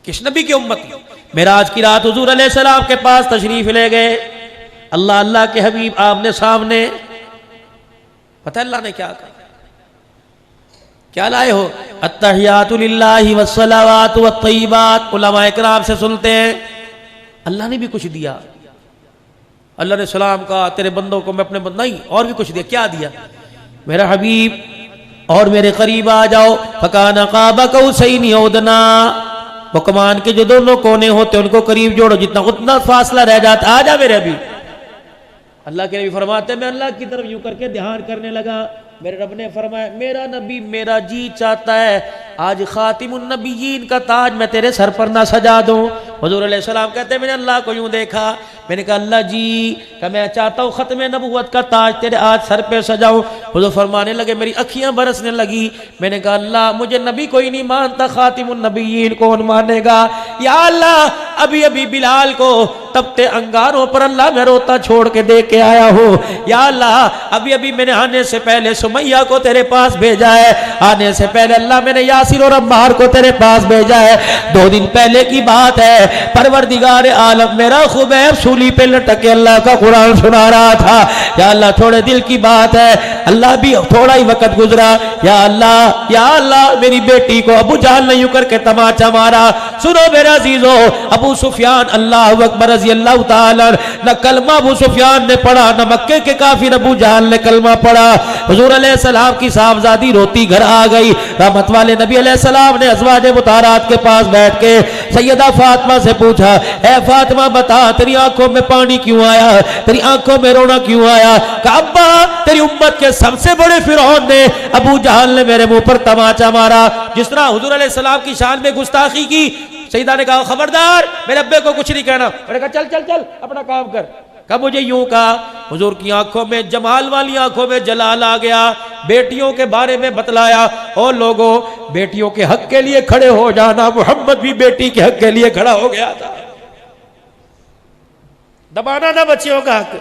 کس نبی کی امتی؟ معراج کی رات حضور علیہ السلام کے پاس تشریف لے گئے، اللہ کے حبیب آپ نے سامنے، پتہ اللہ نے کیا کہا؟ کیا لائے ہو؟ التحیات للہ والصلوات والطیبات۔ علماء اکرام سے سنتے ہیں اللہ نے بھی کچھ دیا۔ اللہ نے سلام کہا تیرے بندوں کو میں اپنے نہیں، اور بھی کچھ دیا۔ کیا دیا؟ میرا حبیب اور میرے قریب آ جاؤ، فکان قاب قوسین او ادنی، وہ کمان کے جو دونوں کونے ہوتے ان کو قریب جوڑو، جتنا اتنا فاصلہ رہ جاتا آ جا میرے حبیب۔ اللہ کے نبی فرماتے ہیں میں اللہ کی طرف یوں کر کے دھیان کرنے لگا، میرے رب نے فرمایا میرا نبی میرا جی چاہتا ہے آج خاتم النبیین کا تاج میں تیرے سر پر نہ سجا دوں۔ حضور علیہ السلام کہتے ہیں میں نے اللہ کو یوں دیکھا، میں نے کہا اللہ جی کہ میں چاہتا ہوں ختم نبوت کا تاج تیرے آج سر پہ سجاؤں۔ حضور فرمانے لگے میری اکھیاں برسنے لگی، میں نے کہا اللہ مجھے نبی کوئی نہیں مانتا، خاتم النبیین کون مانے گا؟ یا اللہ ابھی ابھی بلال کو تپتے انگاروں پر اللہ میں روتا چھوڑ کے دے کے آیا ہوں، یا اللہ ابھی ابھی میں نے آنے سے پہلے سمیہ کو تیرے پاس بھیجا ہے، آنے سے پہلے اللہ میں نے یاسر اور عمار کو تیرے پاس بھیجا ہے۔ 2 دن پہلے کی بات ہے، پروردگار عالم میرا خبیب سولی پہ لٹکے اللہ کا قرآن سنا رہا تھا، یا اللہ تھوڑے دل کی بات ہے، اللہ بھی تھوڑا ہی وقت گزرا، یا اللہ میری بیٹی کو ابو جہل نے یوں کر کے تماچا مارا۔ سنو میرے عزیزو، ابو سفیان اللہ اکبر رضی اللہ تعالی نہ کلمہ ابو سفیان نے پڑھا، نہ مکے کے کافر ابو جہل نے کلمہ پڑھا۔ حضور علیہ السلام کی صاحبزادی روتی گھر آ گئی، رحمت والے نبی علیہ السلام نے ازواج مطہرات کے پاس بیٹھ کے سیدہ فاطمہ سے پوچھا، اے فاطمہ بتا تیری آنکھوں میں پانی کیوں آیا، تیری آنکھوں میں رونا کیوں آیا؟ کہ ابا تیری امت کے سب سے بڑے فرعون نے ابو جہل نے میرے منہ پر تماچا مارا۔ جس طرح حضور علیہ السلام کی شان میں گستاخی کی، سیدہ نے کہا خبردار میرے ابے کو کچھ نہیں کہنا۔ میں نے کہا چل اپنا کام کر۔ کہا مجھے یوں کہا، حضور کی آنکھوں میں جمال والی آنکھوں میں جلال آ گیا، بیٹیوں کے بارے میں بتلایا، اور لوگوں بیٹیوں کے حق کے لیے کھڑے ہو جانا، محمد بھی بیٹی کے حق کے لیے کھڑا ہو گیا تھا، دبانا نہ بچیوں کا حق۔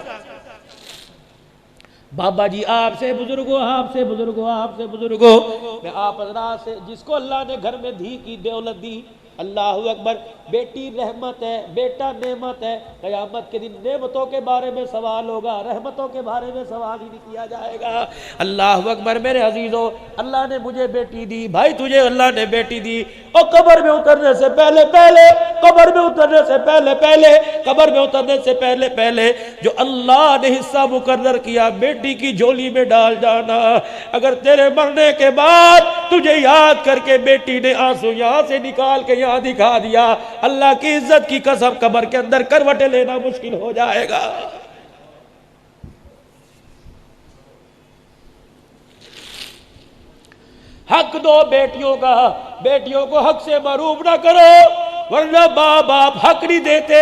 بابا جی آپ سے بزرگوں، آپ سے بزرگوں، آپ سے بزرگوں، میں آپ حضرات سے جس کو اللہ نے گھر میں دھی کی دولت دی، اللہ اکبر، بیٹی رحمت ہے، بیٹا نعمت ہے، قیامت کے دن نعمتوں کے بارے میں سوال ہوگا، رحمتوں کے بارے میں سوال ہی نہیں کیا جائے گا۔ اللہ اکبر میرے عزیزو، اللہ نے مجھے بیٹی دی، بھائی تجھے اللہ نے بیٹی دی، اور قبر میں اترنے سے پہلے قبر میں اترنے سے قبر میں اترنے سے پہلے جو اللہ نے حصہ مقرر کیا بیٹی کی جھولی میں ڈال جانا۔ اگر تیرے مرنے کے بعد تجھے یاد کر کے بیٹی نے آنسو یہاں سے نکال کے یہاں دکھا دیا، اللہ کی عزت کی قسم قبر کے اندر کروٹیں لینا مشکل ہو جائے گا۔ حق دو بیٹیوں کا، بیٹیوں کو حق سے محروم نہ کرو، ورنہ باپ حق نہیں دیتے،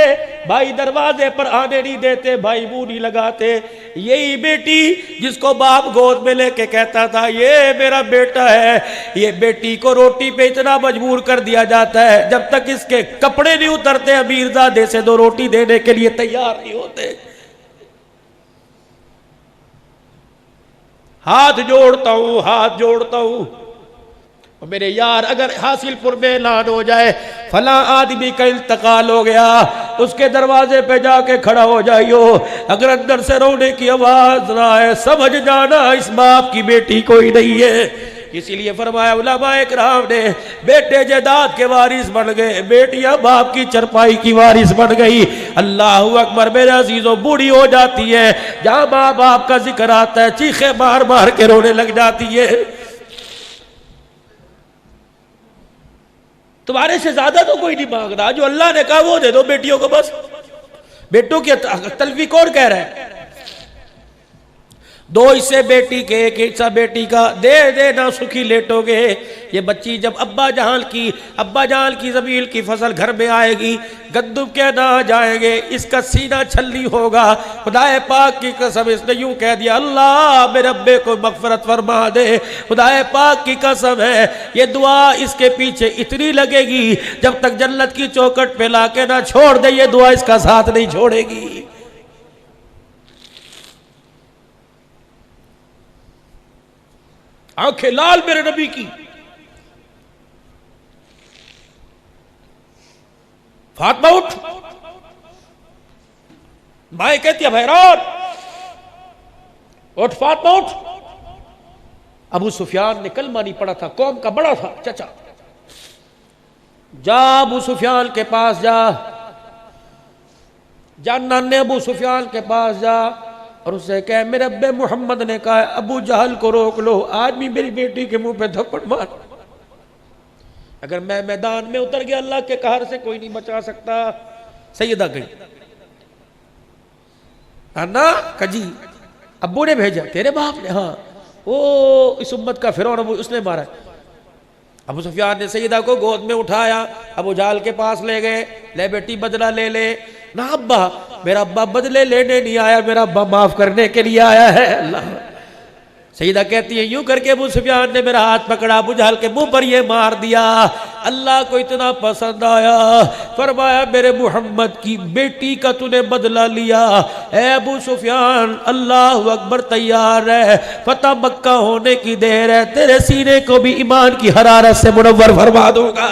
بھائی دروازے پر آنے نہیں دیتے، بھائی منہ نہیں لگاتے۔ یہی بیٹی جس کو باپ گود میں لے کے کہتا تھا یہ میرا بیٹا ہے، یہ بیٹی کو روٹی پہ اتنا مجبور کر دیا جاتا ہے جب تک اس کے کپڑے نہیں اترتے امیرزادے سے 2 روٹی دینے کے لیے تیار نہیں ہوتے۔ ہاتھ جوڑتا ہوں میرے یار، اگر حاصل پور میں اعلان ہو جائے فلاں آدمی کا انتقال ہو گیا، اس کے دروازے پہ جا کے کھڑا ہو جائیو، اگر اندر سے رونے کی آواز نہ آئے سمجھ جانا اس باپ کی بیٹی کوئی نہیں ہے۔ اسی لیے فرمایا علماء اکرام نے بیٹے جائیداد کے وارث بن گئے، بیٹیاں باپ کی چرپائی کی وارث بن گئی۔ اللہ اکبر میرے عزیزوں، بوڑھی ہو جاتی ہے، جہاں ماں باپ کا ذکر آتا ہے چیخے مار کے رونے لگ جاتی ہے۔ تمہارے سے زیادہ تو کوئی نہیں مانگ رہا، جو اللہ نے کہا وہ دے دو بیٹیوں کو بس۔ بیٹوں کی تلفی کون کہہ رہا ہے؟ 2 حصے بیٹی کے 1 حصہ بیٹی کا، دے نہ سکھی لیٹو گے۔ یہ بچی جب ابا جان کی زمین کی فصل گھر میں آئے گی، گندم کے نہ جائیں گے، اس کا سینہ چھلی ہوگا۔ خدا پاک کی قسم اس نے یوں کہہ دیا اللہ میرے ابے کو مغفرت فرما دے، خدا پاک کی قسم ہے یہ دعا اس کے پیچھے اتنی لگے گی جب تک جنت کی چوکٹ پہ لا کے نہ چھوڑ دے، یہ دعا اس کا ساتھ نہیں چھوڑے گی۔ آنکھیں لال میرے نبی کی، فاطمہ اٹھ. مائیں کہتی ہے بہران اٹھ فاطمہ اٹھ. ابو سفیان نے کلمہ نہیں پڑھا تھا، قوم کا بڑا تھا چچا. جا ابو سفیان کے پاس جا، نانے ابو سفیان کے پاس جا اور اس سے کہے میرے ابے محمد نے کہا ابو جہل کو روک لو، آج بھی میری بیٹی کے منہ پہ تھپڑ مار. اگر میں میدان میں اتر گیا اللہ کے قہر سے کوئی نہیں بچا سکتا. سیدہ گئی نا کجی ابو نے بھیجا، تیرے باپ نے؟ ہاں. وہ اس امت کا فرعون ابو اس نے مارا. ابو سفیان نے سیدہ کو گود میں اٹھایا، ابو جہل کے پاس لے گئے. لے بیٹی بدلہ لے لے. نہ ابا، میرا ابا بدلے لینے نہیں آیا، میرا ابا معاف کرنے کے لیے آیا ہے. اللہ. سیدہ کہتی ہے یوں کر کے ابو سفیان نے میرا ہاتھ پکڑا، ابو جہل کے منہ پر یہ مار دیا. اللہ کو اتنا پسند آیا، فرمایا میرے محمد کی بیٹی کا تو نے بدلہ لیا. اے ابو سفیان اللہ اکبر، تیار ہے، فتح مکہ ہونے کی دیر ہے، تیرے سینے کو بھی ایمان کی حرارت سے منور فرما دوں گا.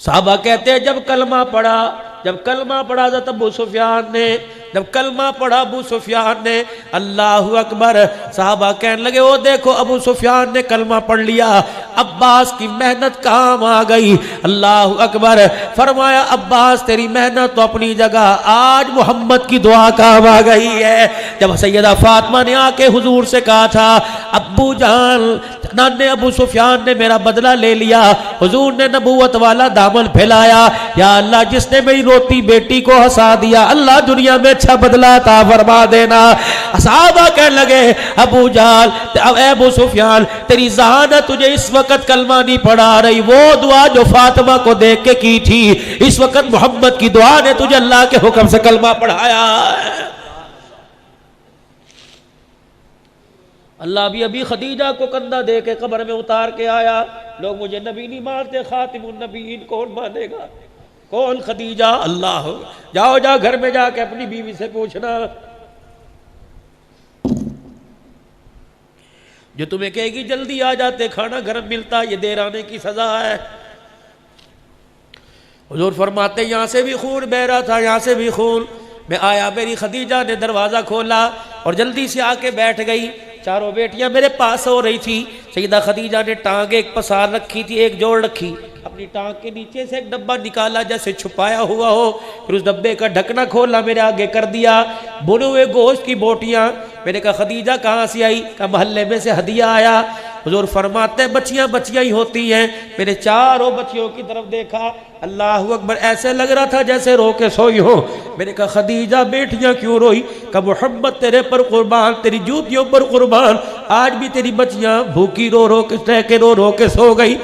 صحابہ کہتے ہیں جب کلمہ پڑھا حضرت ابو سفیان نے، جب کلمہ پڑھا ابو سفیان نے، اللہ اکبر. صحابہ کہنے لگے وہ دیکھو ابو سفیان نے کلمہ پڑھ لیا، عباس کی محنت کام آ گئی. اللہ اکبر. فرمایا عباس تیری محنت تو اپنی جگہ، آج محمد کی دعا کام آ گئی ہے. جب سیدہ فاطمہ نے آ کے حضور سے کہا تھا ابو جان نانے ابو سفیان نے میرا بدلہ لے لیا، حضور نے نبوت والا دامن پھیلایا. یا اللہ جس نے میری روتی بیٹی کو ہنسا دیا، اللہ دنیا میں اچھا بدلہ عطا فرما دینا. صحابہ کہنے لگے ابو جہل، اے ابو سفیان تیری ذہانت تجھے اس وقت کلمہ نہیں پڑھا رہی، وہ دعا جو فاطمہ کو دیکھ کے کی تھی، اس وقت محمد کی دعا نے تجھے اللہ کے حکم سے کلمہ پڑھایا. اللہ بھی ابھی خدیجہ کو کندھا دے کے قبر میں اتار کے آیا. لوگ مجھے نبی نہیں مانتے، خاتم النبیین کون مانے گا؟ کون؟ خدیجہ. اللہ. جاؤ گھر میں جا کے اپنی بیوی سے پوچھنا، جو تمہیں کہے گی جلدی آ جاتے کھانا گرم ملتا، یہ دیر آنے کی سزا ہے. حضور فرماتے یہاں سے بھی خون بہ رہا تھا، یہاں سے بھی خون. میں آیا، میری خدیجہ نے دروازہ کھولا اور جلدی سے آ کے بیٹھ گئی. چاروں بیٹیاں میرے پاس ہو رہی تھی. سیدہ خدیجہ نے ٹانگ ایک پسار رکھی تھی، ایک جوڑ رکھی، اپنی ٹانگ کے نیچے سے ایک ڈبہ نکالا جیسے چھپایا ہوا ہو، پھر اس ڈبے کا ڈھکنا کھولا میرے آگے کر دیا. بنے ہوئے گوشت کی بوٹیاں. میں نے کہا خدیجہ کہاں سے آئی؟ کہا محلے میں سے ہدیہ آیا. حضور فرماتے ہیں بچیاں بچیاں ہی ہوتی ہیں. میں نے چاروں بچیوں کی طرف دیکھا، اللہ اکبر، ایسے لگ رہا تھا جیسے رو کے سوئی ہو. میں نے کہا خدیجہ بیٹیاں کیوں روئی؟ کہا محمد تیرے پر قربان، تیری جوتیوں پر قربان، آج بھی تیری بچیاں بھوکی رو رو کے سو گئی.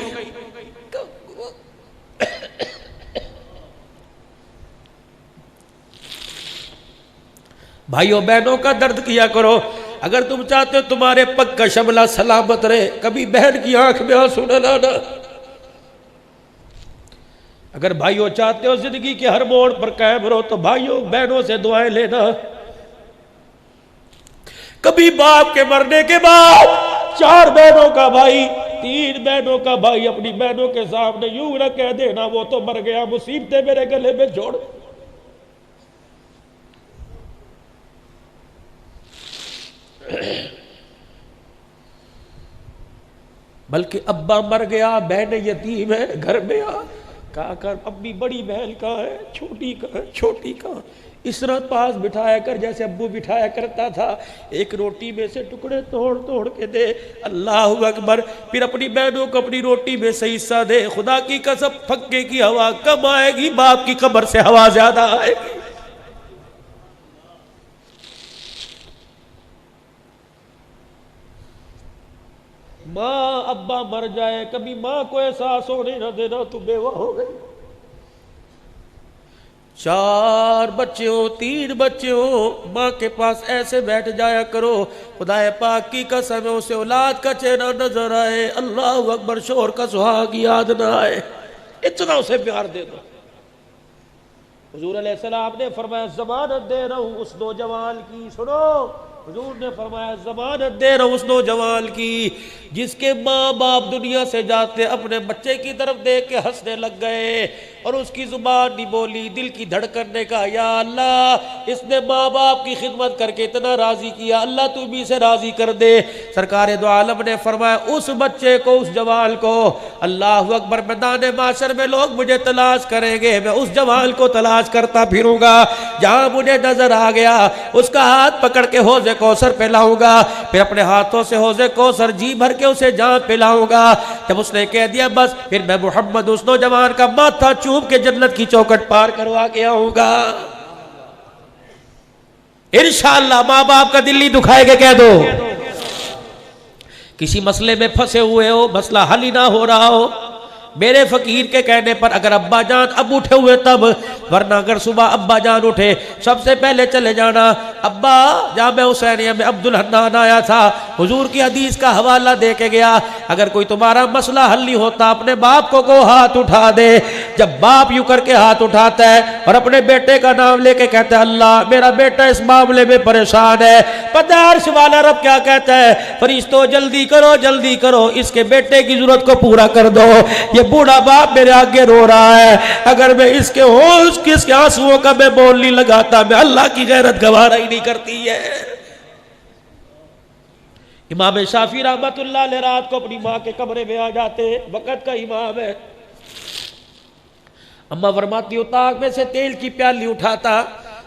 بھائیوں بہنوں کا درد کیا کرو. اگر تم چاہتے ہو تمہارے پگ کا شملہ سلامت رہے، کبھی بہن کی آنکھ میں آنسو نہ لانا. اگر بھائیوں چاہتے ہو زندگی کے ہر موڑ پر قائم رہو تو بھائیوں بہنوں سے دعائیں لینا. کبھی باپ کے مرنے کے بعد 4 بہنوں کا بھائی، 3 بہنوں کا بھائی اپنی بہنوں کے سامنے یوں نہ کہہ دینا وہ تو مر گیا، مصیبتیں میرے گلے میں جوڑ. بلکہ ابا مر گیا، بہن یتیم ہے، گھر میں آ کہا کر امی بڑی بہن کہاں ہے، چھوٹی کہاں ہے، چھوٹی کہاں. اس طرح پاس بٹھایا کر جیسے ابو بٹھایا کرتا تھا. ایک روٹی میں سے ٹکڑے توڑ کے دے. اللہ اکبر. پھر اپنی بہنوں کو اپنی روٹی میں سے حصہ دے. خدا کی قسم پھکے کی ہوا کم آئے گی، باپ کی قبر سے ہوا زیادہ آئے گی. ماں ابا مر جائے، کبھی ماں کو احساس ہونے نہ دینا تو بیوہ ہو گئی. 4 بچے ہو، 3 بچے ہو، ماں کے پاس ایسے بیٹھ جایا کرو، خدا پاک کی قسم اسے اولاد کا چہرہ نظر آئے، اللہ اکبر، شوہر کا سہاگ یاد نہ آئے، اتنا اسے پیار دے دو. حضور علیہ السلام نے فرمایا ضمانت دے رہا ہوں اس نوجوان کی، سنو حضور نے فرمایا ضمانت دے رہا ہوں اس نوجوان کی جس کے ماں باپ دنیا سے جاتے اپنے بچے کی طرف دیکھ کے ہنسنے لگ گئے اور اس کی زبان نہیں بولی، دل کی دھڑکن نے کہا یا اللہ اس نے ماں باپ کی خدمت کر کے اتنا راضی کیا، اللہ تو بھی اسے راضی کر دے۔ سرکار دو عالم نے فرمایا اس بچے کو، اس جوان کو، اللہ اکبر، میدان معاشر میں لوگ مجھے تلاش کریں گے، میں اس جوان کو تلاش کرتا پھروں گا، جہاں مجھے نظر آ گیا اس کا ہاتھ پکڑ کے حوض کوثر پلاؤں گا، پھر اپنے ہاتھوں سے حوض کوثر جی بھر کے اسے جام پلاؤں گا۔ جب اس نے کہہ دیا بس، پھر میں محمد اس نوجوان کا ماتھا چوم کے جنت کی چوکھٹ پار کروا کے آؤں گا۔ انشاءاللہ ماں باپ کا دل نہیں دکھائے گا، کہہ دو۔ کسی مسئلے میں پھنسے ہوئے ہو، مسئلہ حل ہی نہ ہو رہا ہو، میرے فقیر کے کہنے پر اگر ابا جان اب اٹھے ہوئے تب، ورنہ اگر صبح ابا جان اٹھے سب سے پہلے چلے جانا ابا جامع حسینیہ میں عبد الحنان آیا تھا، حضور کی حدیث کا حوالہ دے کے گیا، اگر کوئی تمہارا مسئلہ حل نہیں ہوتا اپنے باپ کو ہاتھ اٹھا دے۔ جب باپ یوں کر کے ہاتھ اٹھاتا ہے اور اپنے بیٹے کا نام لے کے کہتا ہے اللہ میرا بیٹا اس معاملے میں پریشان ہے، پتہ ہے عرش والا رب کیا کہتا ہے؟ فرشتوں جلدی کرو جلدی کرو، اس کے بیٹے کی ضرورت کو پورا کر دو۔ یہ بوڑھا باپ میرے آگے رو رہا ہے، اگر میں اس کے آنسوؤں کا میں بول نہیں لگاتا، میں اللہ کی غیرت گوارا ہی نہیں کرتی ہے۔ امام شافعی رحمت اللہ علیہ رات کو اپنی ماں کے کمرے میں آ جاتے، وقت کا امام ہے، اماں فرماتی اتاق میں سے تیل کی پیالی اٹھاتا،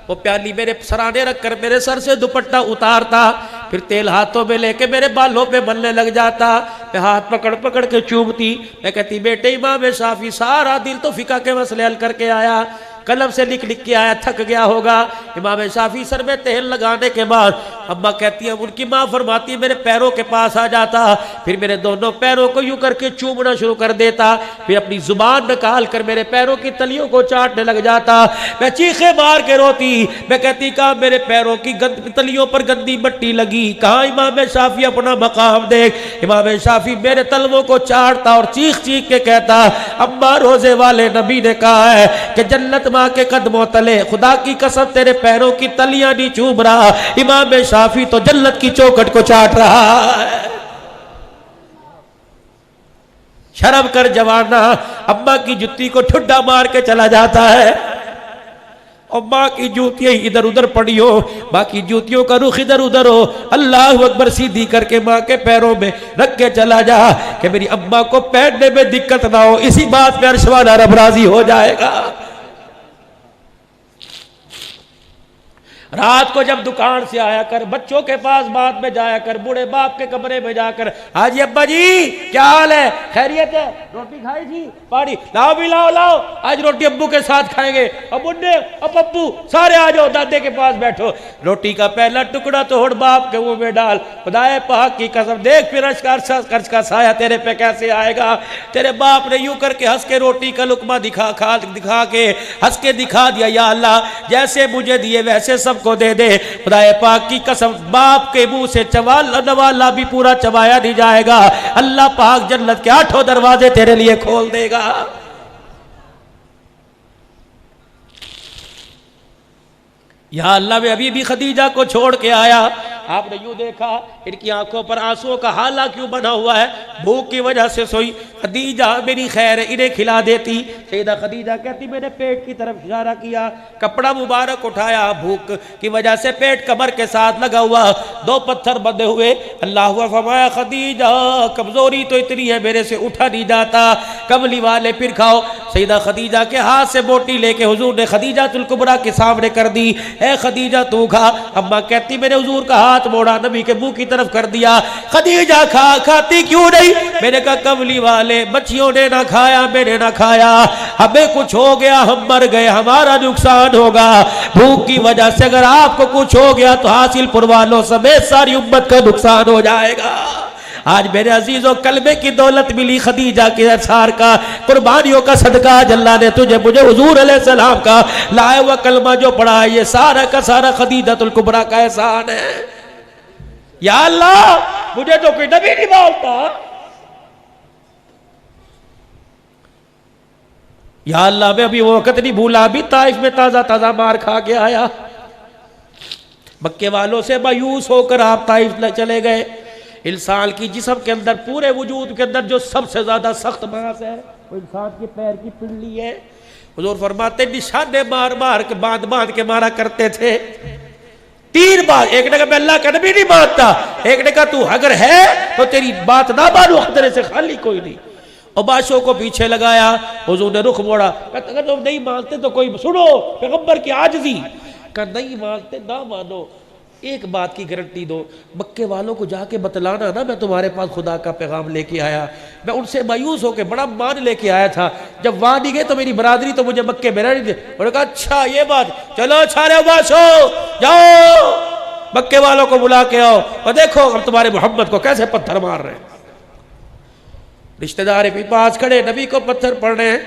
وہ پیالی میرے سرانے رکھ کر میرے سر سے دوپٹہ اتارتا، پھر تیل ہاتھوں میں لے کے میرے بالوں پہ ملنے لگ جاتا، میں ہاتھ پکڑ پکڑ کے چومتی، میں کہتی بیٹے امام شافعی سارا دل تو فقہ کے مسئلے حل کر کے آیا، قلم سے لکھ لکھ کے آیا، تھک گیا ہوگا۔ امام شافعی سر میں تیل لگانے کے بعد اماں کہتی ہیں، ان کی ماں فرماتی ہے میرے پیروں کے پاس آ جاتا، پھر میرے دونوں پیروں کو یوں کر کے چومنا شروع کر دیتا، پھر اپنی زبان نکال کر میرے پیروں کی تلیوں کو چاٹنے لگ جاتا، میں چیخے مار کے روتی، میں کہتی کہاں میرے پیروں کی تلیوں پر گندی مٹی لگی، کہاں امام شافعی اپنا مقام دیکھ۔ امام شافعی میرے تلووں کو چاٹتا اور چیخ چیخ کے کہتا اماں روزے والے نبی نے کہا ہے کہ جنت ماں کے قدموں تلے، خدا کی قسم تیرے پیروں کی تلیاں نہیں چوم رہا، امام شافعی تو جنت کی چوکھٹ کو چاٹ رہا ہے۔ شرم کر جوانا، اماں کی جُتی کو ٹھڈا مار کے چلا جاتا ہے، اور ماں کی جوتیاں ادھر ادھر پڑی ہو، باقی جوتیوں کا رخ ادھر ادھر ہو، اللہ اکبر سیدھی کر کے ماں کے پیروں میں رکھ کے چلا جا کہ میری اماں کو پہننے میں دقت نہ ہو، اسی بات میں عرش والا رب راضی ہو جائے گا۔ رات کو جب دکان سے آیا کر، بچوں کے پاس بعد میں جایا کر، بوڑھے باپ کے کمرے میں جا کر حاجی ابا جی کیا حال ہے، خیریت ہے، روٹی کھائی تھی، پاڑی لاؤ بھی لاؤ، آج روٹی ابو کے ساتھ کھائیں گے، اب بڈھے اب ابو سارے آ جاؤ، دادے کے پاس بیٹھو، روٹی کا پہلا ٹکڑا توڑ باپ کے منہ میں ڈال، خدائے پاک کی قسم دیکھ پھر عرش کا سایہ تیرے پہ کیسے آئے گا۔ تیرے باپ نے یوں کر کے ہنس کے روٹی کا لقمہ دکھا کے ہنس کے دکھا دیا، یا اللہ جیسے مجھے دیے ویسے سب کو دے دے۔ خدائے پاک کی قسم باپ کے منہ سے نوالا بھی پورا چبایا نہیں جائے گا، اللہ پاک جنت کے 8 دروازے تیرے لیے کھول دے گا۔ یا اللہ میں ابھی بھی خدیجہ کو چھوڑ کے آیا، آپ نے یوں دیکھا ان کی آنکھوں پر آنسوؤں کا حالہ کیوں بنا ہوا ہے، بھوک کی وجہ سے سوئی، خدیجہ میری خیر ہے انہیں کھلا دیتی۔ سیدہ خدیجہ کہتی میں نے پیٹ کی طرف اشارہ کیا، کپڑا مبارک اٹھایا، بھوک کی وجہ سے پیٹ کمر کے ساتھ لگا ہوا، 2 پتھر بندھے ہوئے، اللہ ہوا فرمایا خدیجہ کمزوری تو اتنی ہے میرے سے اٹھا نہیں جاتا، کملی والے پھر کھاؤ۔ سیدہ خدیجہ کے ہاتھ سے بوٹی لے کے حضور نے خدیجہ الکبریٰ کے سامنے کر دی، اے خدیجہ تو کھا۔ اماں کہتی میں نے حضور کا ہاتھ موڑا، نبی کے منہ کی طرف کر دیا، خدیجہ کھاتی کیوں نہیں؟ میں نے کہا کملی والے بچیوں نے نہ کھایا میں نے نہ کھایا، ہمیں کچھ ہو گیا ہم مر گئے ہمارا نقصان ہوگا، بھوک کی وجہ سے اگر آپ کو کچھ ہو گیا تو حاصل پر والوں سمیت ساری امت کا نقصان ہو جائے گا۔ آج میرے عزیزوں کلمے کی دولت ملی، خدیجہ کے اثار کا، قربانیوں کا صدقہ، آج اللہ نے تجھے مجھے حضور علیہ السلام کا لائے ہوا کلمہ جو پڑھا ہے، یہ سارا کا سارا خدیجہ الکبریٰ کا احسان ہے۔ یا اللہ مجھے تو کوئی نبی نہیں مانتا، یا اللہ میں ابھی وہ وقت نہیں بھولا، ابھی طائف میں تازہ مار کھا کے آیا، مکے والوں سے مایوس ہو کر آپ طائف چلے گئے۔ انسان کی جسم کے اندر، پورے وجود کے اندر جو سب سے زیادہ سخت ماس ہے وہ انسان کے پیر کی پنڈلی ہے۔ حضور فرماتے نشانے مار مار کے باندھ باندھ کے مارا کرتے تھے، 3 بار۔ ایک نے کہا میں اللہ کا نبی نہیں مانتا، ایک نے کہا تو اگر ہے تو تیری بات نہ مانو، خطرے سے خالی کوئی نہیں۔ اور بادشاہ کو پیچھے لگایا، حضور نے رخ موڑا، کہا اگر تم نہیں مانتے تو کوئی سنو پیغمبر کی عاجزی، کہا نہیں مانتے نہ مانو، ایک بات کی گارنٹی دو، مکے والوں کو جا کے بتلانا نا میں تمہارے پاس خدا کا پیغام لے کے آیا، میں ان سے مایوس ہو کے بڑا مان لے کے آیا تھا، جب وہاں نہیں گئے تو میری برادری تو مجھے مکے میں رہنے دے۔ انہوں نے کہا اچھا یہ بات، چلو چھارے باشو جاؤ مکے والوں کو بلا کے آؤ اور دیکھو ہم تمہارے محمد کو کیسے پتھر مار رہے ہیں۔ رشتہ دار بھی پاس کھڑے، نبی کو پتھر پڑ رہے ہیں،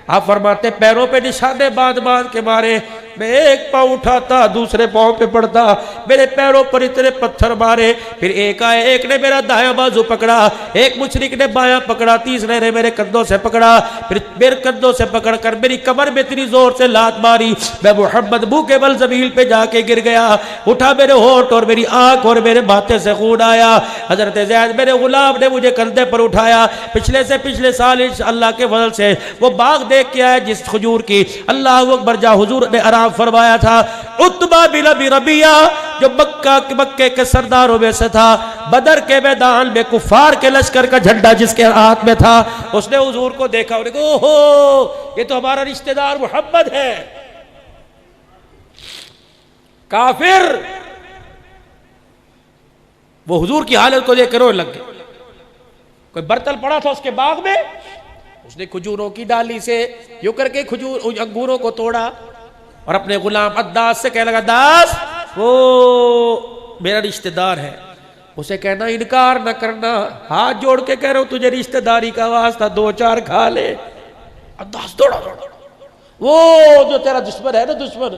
آپ فرماتے پیروں پہ نشانے باندھ باندھ کے مارے، میں ایک پاؤں اٹھاتا دوسرے پاؤں پہ پڑتا، میرے پیروں پر اتنے پتھر مارے، پھر ایک آئے، ایک نے میرا دایاں بازو پکڑا، ایک مشرک نے بایاں پکڑا، تیسرے نے میرے کندھوں سے پکڑا، پھر میرے کندھوں سے پکڑ کر میری کمر میں اتنی زور سے لات ماری، میں محمد منہ کے بل زمین پہ جا کے گر گیا، اٹھا میرے ہونٹ اور میری آنکھ اور میرے ماتھے سے خون آیا۔ حضرت زید میرے غلام نے مجھے کندھے پر اٹھایا، پچھلے سے پچھلے سال اللہ کے فضل سے وہ باغ دیکھ کے آئے جس کھجور کی اللہ اکبر جا حضور نے آرام فرمایا تھا۔ عتبہ بن ابی ربیعہ جو مکے کے سرداروں میں سے تھا، بدر کے میدان میں کفار کے لشکر کا جھنڈا جس کے ہاتھ میں تھا، اس نے حضور کو دیکھا، انہوں نے کہا اوہو یہ تو ہمارا رشتہ دار محمد ہے۔ کافر وہ حضور کی حالت کو دیکھ کر رونے لگ گئے۔ کوئی برتن پڑا تھا اس کے باغ میں، اس نے کھجوروں کی ڈالی سے یوں کر کے انگوروں کو توڑا اور اپنے غلام عداس سے کہنے لگا داس وہ میرا رشتہ دار ہے، اسے کہنا انکار نہ کرنا، ہاتھ جوڑ کے کہہ رہا ہوں تجھے رشتہ داری کا واسطہ 2-4 کھا لے۔ عداس دوڑا وہ جو تیرا دشمن ہے نا دشمن،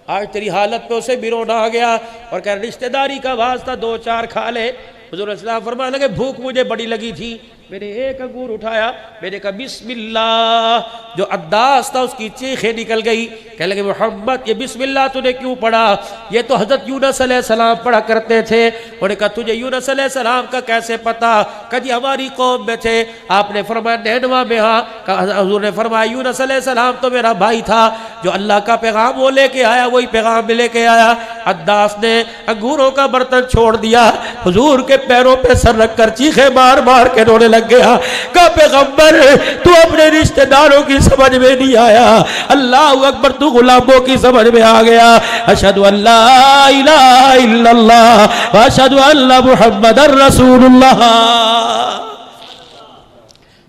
آج تیری حالت پہ اسے بھی رونا آ گیا اور کہہ رہا رشتہ داری کا واسطہ 2-4 کھا لے۔ حضور علیہ السلام فرمانے لگے بھوک مجھے بڑی لگی تھی، میں نے ایک انگور اٹھایا، میں نے کہا بسم اللہ، جو عداس تھا اس کی چیخیں نکل گئی، کہنے لگے محمد یہ بسم اللہ تو نے کیوں پڑھا؟ یہ تو حضرت یونس علیہ السلام پڑھا کرتے تھے۔ انہوں نے کہا تجھے یونس علیہ السلام کا کیسے پتا؟ کہ جی ہماری قوم میں تھے۔ آپ نے فرمایا نینوا میں ہاں؟ حضور نے فرمایا یونس علیہ السلام تو میرا بھائی تھا، جو اللہ کا پیغام وہ لے کے آیا وہی پیغام میں لے کے آیا۔ عداس نے انگوروں کا برتن چھوڑ دیا، حضور کے پیروں پہ سر رکھ کر چیخیں مار مار کے رونے لگ گیا، کہا پیغمبر تو اپنے رشتہ داروں کی سمجھ میں نہیں آیا، اللہ اکبر تو غلاموں کی سمجھ میں آ گیا۔ اشہد ان لا الہ الا اللہ واشہد ان محمد رسول اللہ۔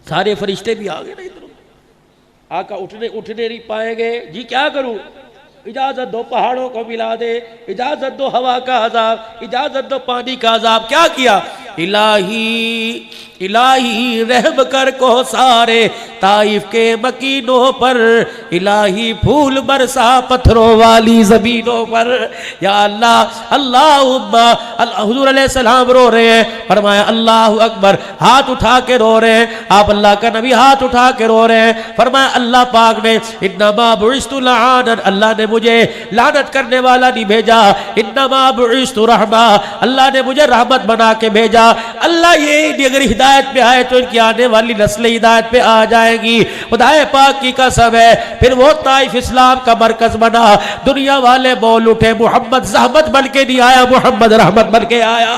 سارے فرشتے بھی آ گئے نا ادھر، آقا اٹھنے نہیں پائیں گے، جی کیا کروں؟ اجازت دو پہاڑوں کو ملا دے، اجازت دو ہوا کا عذاب، اجازت دو پانی کا عذاب۔ کیا کیا؟ الہی الہی رحم کر کو سارے طائف کے مکینوں پر، الہی پھول برسا پتھروں والی زمینوں پر، یا اللہ اللہم۔ حضور علیہ السلام رو رہے ہیں، فرمایا اللہ اکبر، ہاتھ اٹھا کے رو رہے ہیں، آپ اللہ کا نبی ہاتھ اٹھا کے رو رہے ہیں، فرمایا اللہ پاک نے انما بعثت لعانا، اللہ نے مجھے لعنت کرنے والا نہیں بھیجا، انما بعثت رحمہ، اللہ نے مجھے رحمت بنا کے بھیجا۔ اللہ یہ اگر ہدایت پہ آئے تو ان کی آنے والی نسل ہدایت پہ آ جائے گی، خدا پاک کی قسم ہے۔ پھر وہ طائف اسلام کا مرکز بنا، دنیا والے بول اٹھے محمد زحمت بن کے نہیں آیا، محمد رحمت بن کے آیا۔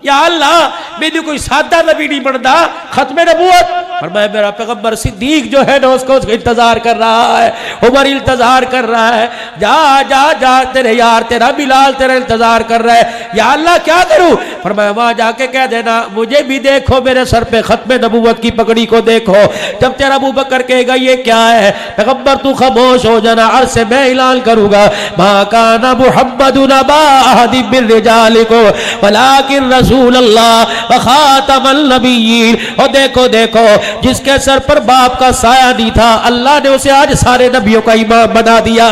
یا اللہ میری کوئی سادہ نبی نہیں بنتا، ختم نبوت فرمایا میرا پیغمبر صدیق جو ہے نا اس کو انتظار کر رہا ہے، عمر انتظار کر رہا ہے، جا جا جا تیرے یار تیرا بلال تیرا انتظار کر رہا ہے۔ یا اللہ کیا کروں؟ فرمایا وہاں جا کے کہہ دینا مجھے بھی دیکھو، میرے سر پہ ختم نبوت کی پگڑی کو دیکھو۔ جب تیرا ابو بکر کہے گا یہ کیا ہے، پیغمبر تو خاموش ہو جانا، عرض سے میں اعلان کروں گا ما کان محمد ابا احد من رجالکم ولکن رسول اللہ وخاتم النبیین۔ اور دیکھو دیکھو جس کے سر پر باپ کا سایہ نہیں تھا، اللہ نے اسے آج سارے نبیوں کا امام بنا دیا۔